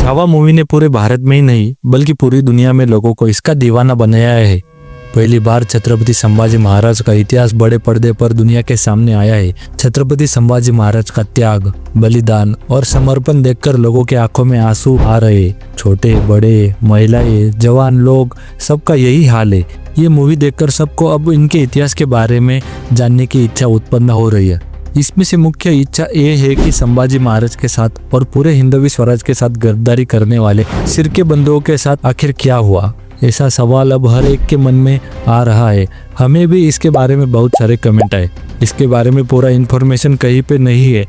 Chhaava movie ने पूरे भारत में ही नहीं बल्कि पूरी दुनिया में लोगों को इसका दीवाना बनाया है। पहली बार छत्रपति संभाजी महाराज का इतिहास बड़े पर्दे पर दुनिया के सामने आया है। छत्रपति संभाजी महाराज का त्याग, बलिदान और समर्पण देखकर लोगों के आंखों में आंसू आ रहे। छोटे बड़े, महिलाएं, जवान लोग, सबका यही हाल है। ये मूवी देखकर सबको अब इनके इतिहास के बारे में जानने की इच्छा उत्पन्न हो रही है। इसमें से मुख्य इच्छा ये है कि संभाजी महाराज के साथ और पूरे हिंदवी स्वराज के साथ गद्दारी करने वाले शिर्के बंधुओं के साथ आखिर क्या हुआ। ऐसा सवाल अब हर एक के मन में आ रहा है। हमें भी इसके बारे में बहुत सारे कमेंट आए। इसके बारे में पूरा इन्फॉर्मेशन कहीं पे नहीं है,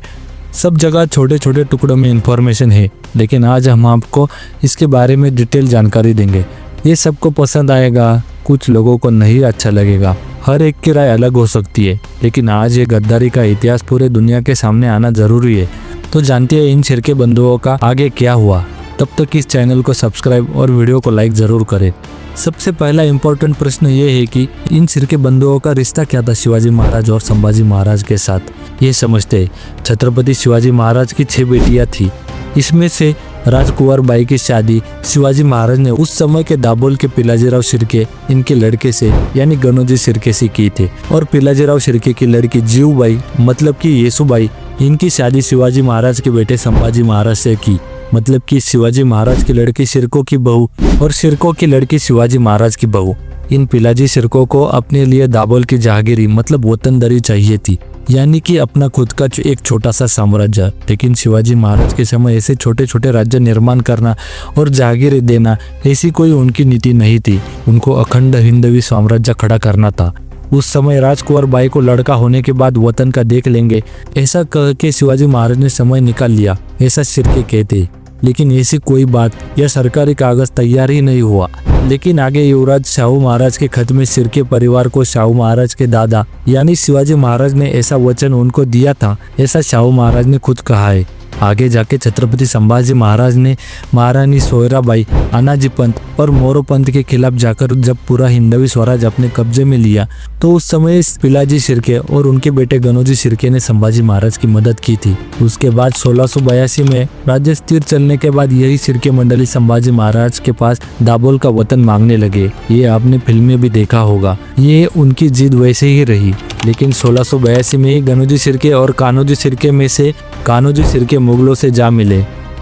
सब जगह छोटे छोटे टुकड़ों में इन्फॉर्मेशन है, लेकिन आज हम आपको इसके बारे में डिटेल जानकारी देंगे। ये सबको पसंद आएगा, कुछ लोगों को नहीं अच्छा लगेगा, हर एक की राय अलग हो सकती है, लेकिन आज ये गद्दारी का इतिहास पूरे दुनिया के सामने आना जरूरी है। तो जानते हैं इन शिर्के बंधुओं का आगे क्या हुआ। तब तक इस चैनल को सब्सक्राइब और वीडियो को लाइक जरूर करें। सबसे पहला इम्पोर्टेंट प्रश्न ये है कि इन शिर्के बंधुओं का रिश्ता क्या था शिवाजी महाराज और संभाजी महाराज के साथ। ये समझते छत्रपति शिवाजी महाराज की 6 बेटियां थी। इसमें से राजकुंवर बाई की शादी शिवाजी महाराज ने उस समय के दाभोल के पिलाजीराव शिर्के इनके लड़के से यानी गणोजी शिर्के से की थी, और पिलाजीराव शिर्के की लड़की जीवबाई मतलब कि येसुबाई, इनकी शादी शिवाजी महाराज के बेटे संभाजी महाराज से की, मतलब कि शिवाजी महाराज की लड़की शिर्कों की बहू और शिर्कों की लड़की शिवाजी महाराज की बहू। इन पिलाजी शिर्कों को अपने लिए दाभोल की जहागिरी मतलब वतनदारी चाहिए थी, यानी कि अपना खुद का एक छोटा सा साम्राज्य। लेकिन शिवाजी महाराज के समय ऐसे छोटे छोटे राज्य निर्माण करना और जागीरें देना ऐसी कोई उनकी नीति नहीं थी। उनको अखंड हिंदवी साम्राज्य खड़ा करना था। उस समय राजकुंवर बाई को लड़का होने के बाद वतन का देख लेंगे ऐसा कह के शिवाजी महाराज ने समय निकाल लिया, ऐसा शिर्के कहते। लेकिन ऐसी कोई बात या सरकारी कागज तैयार ही नहीं हुआ। लेकिन आगे युवराज शाहू महाराज के खत में शिर्के परिवार को शाहू महाराज के दादा यानी शिवाजी महाराज ने ऐसा वचन उनको दिया था, ऐसा शाहू महाराज ने खुद कहा है। आगे जाके छत्रपति संभाजी महाराज ने महारानी सोयराबाई, अनाजी पंत और मोरो पंत के खिलाफ जाकर जब पूरा हिंदवी स्वराज अपने कब्जे में लिया, तो उस समय पिलाजी शिर्के और उनके बेटे गणोजी शिर्के ने संभाजी महाराज की मदद की थी। उसके बाद 1682 में राज्य स्थिर चलने के बाद यही शिर्के मंडली संभाजी महाराज के पास दाभोल का वतन मांगने लगे। ये आपने फिल्म में भी देखा होगा। ये उनकी जिद वैसे ही रही। लेकिन 1682 में ही गणोजी शिर्के और कान्होजी शिर्के में से कान्होजी शिर्के मुगलों से जा मिले,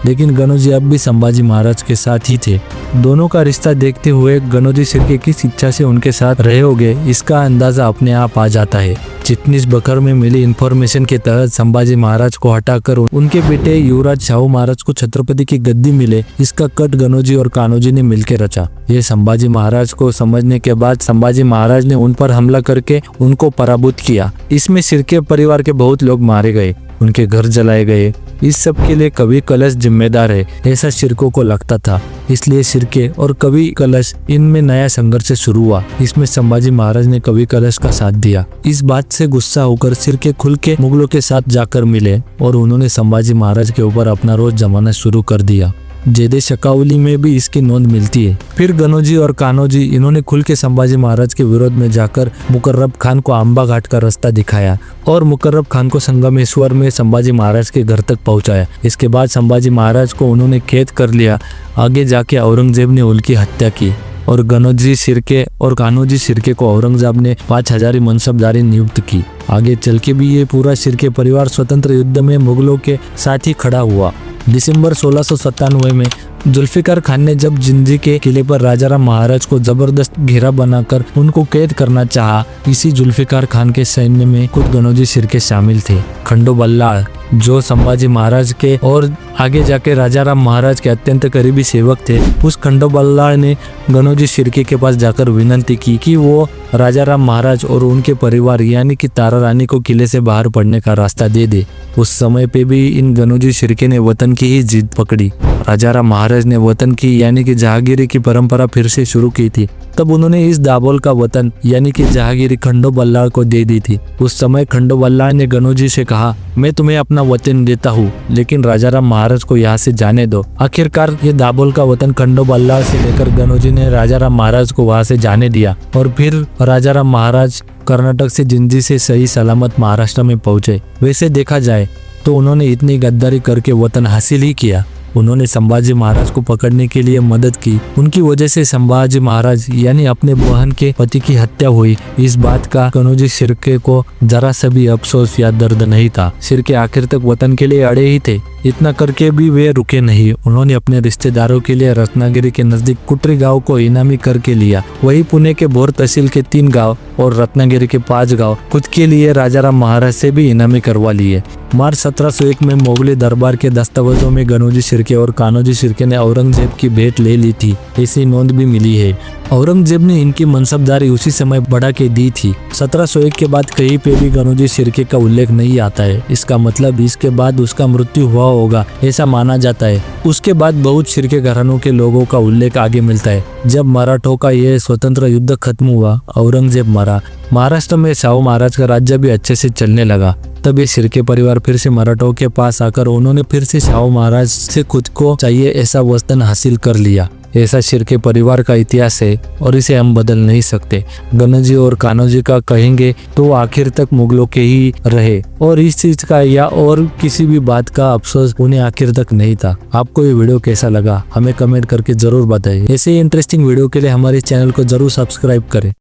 लेकिन गणोजी अब भी संभाजी महाराज के साथ ही थे। दोनों का रिश्ता देखते हुए गणोजी शिर्के किस इच्छा से उनके साथ रहे होंगे इसका अंदाजा अपने आप आ जाता है। चिटनीस बखर में मिली इन्फॉर्मेशन के तहत संभाजी महाराज को हटाकर उनके बेटे युवराज शाहू महाराज को छत्रपति की गद्दी मिले, इसका कट गणोजी और कान्होजी ने मिलकर रचा। ये संभाजी महाराज को समझने के बाद संभाजी महाराज ने उन पर हमला करके उनको पराभूत किया। इसमें शिर्के परिवार के बहुत लोग मारे गए, उनके घर जलाए गए। इस सब के लिए कवि कलश जिम्मेदार है, ऐसा शिर्कों को लगता था। इसलिए शिर्के और कवि कलश इनमें नया संघर्ष शुरू हुआ। इसमें संभाजी महाराज ने कवि कलश का साथ दिया। इस बात से गुस्सा होकर शिर्के खुल के मुगलों के साथ जाकर मिले और उन्होंने संभाजी महाराज के ऊपर अपना रोज जमाना शुरू कर दिया। जेदे शकावली में भी इसकी नोंद मिलती है। फिर गणोजी और कान्होजी इन्होंने खुल के संभाजी महाराज के विरोध में जाकर मुकर्रब खान को अंबा घाट का रास्ता दिखाया और मुकर्रब खान को संगमेश्वर में संभाजी महाराज के घर तक पहुंचाया। इसके बाद संभाजी महाराज को उन्होंने कैद कर लिया। आगे जाके औरंगजेब ने उनकी हत्या की और गणोजी शिर्के और कान्होजी शिर्के को औरंगजेब ने 5000 मनसबदारी नियुक्त की। आगे चल के भी ये पूरा शिर्के परिवार स्वतंत्र युद्ध में मुगलों के साथ ही खड़ा हुआ। दिसंबर 1697 में जुल्फिकार खान ने जब जिंजी के किले पर राजाराम महाराज को जबरदस्त घेरा बनाकर उनको कैद करना चाहा, इसी जुल्फिकार खान के सैन्य में खुद गणोजी शिर्के शामिल थे। खंडो बल्लाळ जो संभाजी महाराज के और आगे जाके राजाराम महाराज के अत्यंत करीबी सेवक थे, उस खंडो बल्लाळ ने गणोजी शिर्के के पास जाकर विनती की कि वो राजाराम महाराज और उनके परिवार यानी कि तारा रानी को किले से बाहर पड़ने का रास्ता दे दे। उस समय पे भी इन गणोजी शिर्के ने वतन की ही जिद पकड़ी। राजाराम महाराज ने वतन की यानी कि जहांगीरी की परंपरा फिर से शुरू की थी। तब उन्होंने इस दाभोल का वतन यानी कि जहांगीरी खंडो बल्लाळ को दे दी थी। उस समय खंडो बल्लाळ ने गणोजी से कहा, मैं तुम्हें अपना वतन देता हूँ, लेकिन राजाराम महाराज को यहाँ से जाने दो। आखिरकार ये दाभोल का वतन खंडो बल्लाळ से लेकर गणोजी ने राजाराम महाराज को वहाँ से जाने दिया और फिर राजाराम महाराज कर्नाटक से जिंजी से सही सलामत महाराष्ट्र में पहुंचे। वैसे देखा जाए तो उन्होंने इतनी गद्दारी करके वतन हासिल ही किया। उन्होंने संभाजी महाराज को पकड़ने के लिए मदद की। उनकी वजह से संभाजी महाराज यानी अपने बहन के पति की हत्या हुई। इस बात का कन्हौजी शिर्के को जरा सा भी अफसोस या दर्द नहीं था। शिर्के आखिर तक वतन के लिए अड़े ही थे। इतना करके भी वे रुके नहीं। उन्होंने अपने रिश्तेदारों के लिए रत्नागिरी के नजदीक कुटरी गांव को इनामी करके लिया। वही पुणे के भोर तहसील के 3 गांव और रत्नागिरी के 5 गांव खुद के लिए राजाराम महाराज से भी इनामी करवा लिए। मार्च 1701 में मोगली दरबार के दस्तावेजों में गनोजी शिर्के और कान्होजी शिर्के ने औरंगजेब की भेंट ले ली थी, ऐसी नोंद भी मिली है। औरंगजेब ने इनकी मनसबदारी उसी समय बढ़ा के दी थी। 1701 के बाद कहीं पे भी गनोजी शिर्के का उल्लेख नहीं आता है। इसका मतलब इसके बाद उसका मृत्यु हुआ होगा ऐसा माना जाता है। उसके बाद बहुत शिर्के घरानों के लोगों का उल्लेख आगे मिलता है। जब मराठों का यह स्वतंत्र युद्ध खत्म हुआ, औरंगजेब मरा, महाराष्ट्र में शाहू महाराज का राज्य भी अच्छे से चलने लगा। तब ये शिर्के परिवार फिर से मराठों के पास आकर उन्होंने फिर से शाहू महाराज से खुद को चाहिए ऐसा वतन हासिल कर लिया। ऐसा शिर्के परिवार का इतिहास है और इसे हम बदल नहीं सकते। गनोजी और कान्होजी का कहेंगे तो आखिर तक मुगलों के ही रहे और इस चीज का या और किसी भी बात का अफसोस उन्हें आखिर तक नहीं था। आपको ये वीडियो कैसा लगा हमें कमेंट करके जरूर बताइए। ऐसे ही इंटरेस्टिंग वीडियो के लिए हमारे चैनल को जरूर सब्सक्राइब करें।